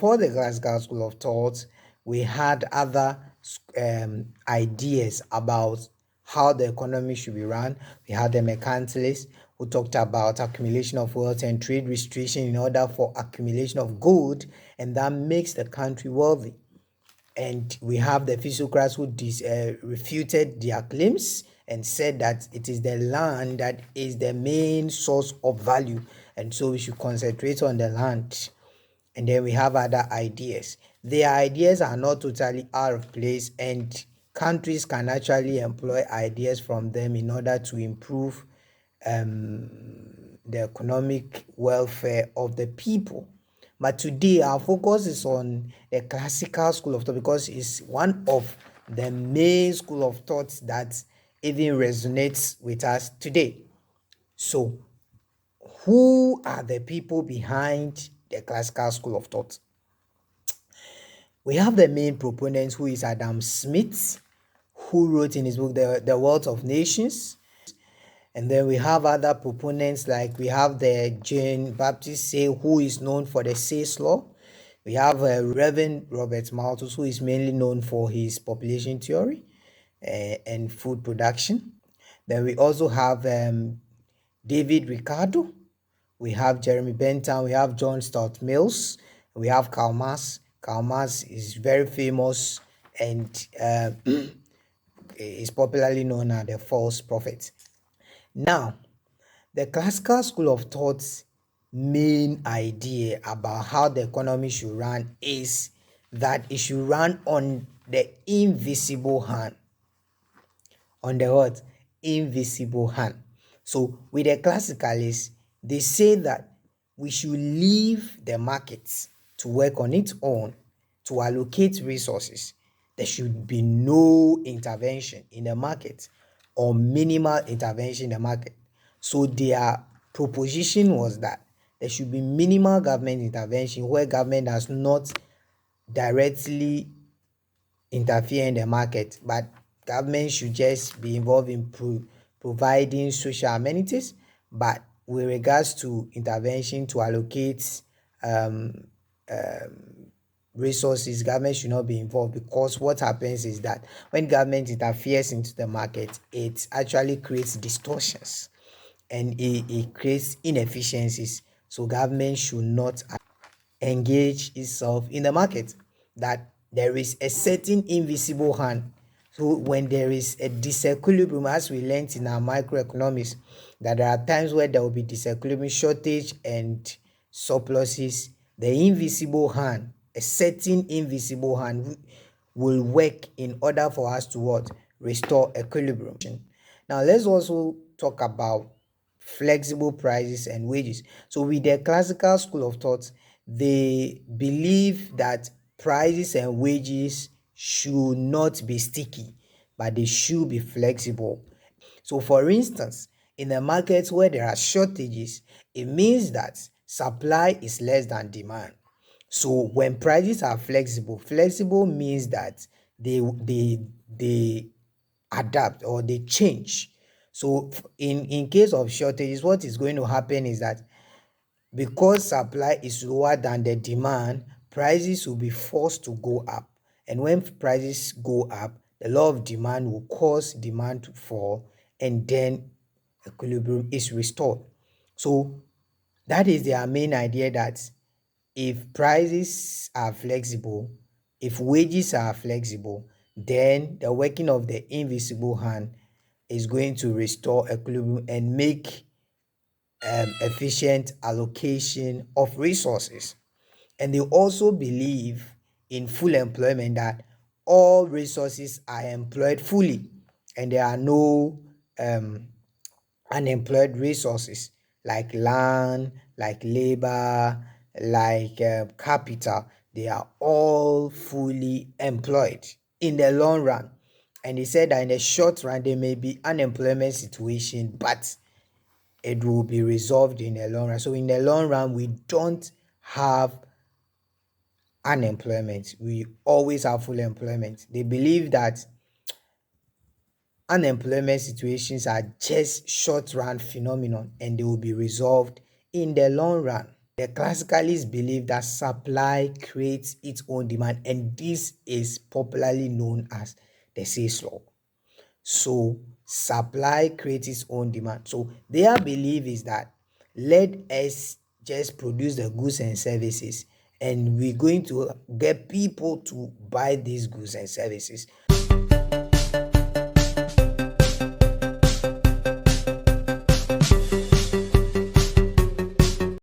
before the classical school of thought, we had other ideas about how the economy should be run. We had the mercantilists who talked about accumulation of wealth and trade restriction in order for accumulation of gold, and that makes the country wealthy. And we have the physiocrats who refuted their claims and said that it is the land that is the main source of value, and so we should concentrate on the land. And then we have other ideas. Their ideas are not totally out of place, and countries can actually employ ideas from them in order to improve the economic welfare of the people. But today our focus is on the classical school of thought because it's one of the main school of thoughts that even resonates with us today. So who are the people behind the classical school of thought? We have the main proponent, who is Adam Smith, who wrote in his book The Wealth of Nations. And then we have other proponents, like we have the Jean Baptiste Say, who is known for the Say's Law. We have Reverend Robert Malthus, who is mainly known for his population theory and food production. Then we also have David Ricardo. We have Jeremy Bentham. We have John Stuart Mills. We have Karl Marx. Karl Marx is very famous and is popularly known as the false prophet. Now, the classical school of thought's main idea about how the economy should run is that it should run on the invisible hand. On the what? Invisible hand. So with the classicalists, they say that we should leave the markets to work on its own, to allocate resources. There should be no intervention in the market or minimal intervention in the market. So their proposition was that there should be minimal government intervention where government does not directly interfere in the market, but government should just be involved in providing social amenities. But with regards to intervention to allocate resources, government should not be involved, because what happens is that when government interferes into the market, it actually creates distortions and it creates inefficiencies. So government should not engage itself in the market, that there is a certain invisible hand. So when there is a disequilibrium, as we learned in our microeconomics, that there are times where there will be disequilibrium, shortage and surpluses, the invisible hand, a certain invisible hand will work in order for us to what? Restore equilibrium. Now let's also talk about flexible prices and wages. So with the classical school of thought, they believe that prices and wages should not be sticky, but they should be flexible. So for instance, in the markets where there are shortages, it means that supply is less than demand. So when prices are flexible means that they adapt or they change. So in case of shortages, what is going to happen is that because supply is lower than the demand, prices will be forced to go up. And when prices go up, the law of demand will cause demand to fall, and then equilibrium is restored. So that is their main idea, that if prices are flexible, if wages are flexible, then the working of the invisible hand is going to restore equilibrium and make efficient allocation of resources. And they also believe in full employment, that all resources are employed fully and there are no unemployed resources like land, like labor, like capital. They are all fully employed in the long run. And they said that in the short run there may be unemployment situation, but it will be resolved in the long run. So in the long run, we don't have unemployment. We always have full employment. They believe that unemployment situations are just short run phenomenon and they will be resolved in the long run. The classicalists believe that supply creates its own demand, and this is popularly known as the sales law. So supply creates its own demand. So their belief is that let us just produce the goods and services, and we're going to get people to buy these goods and services.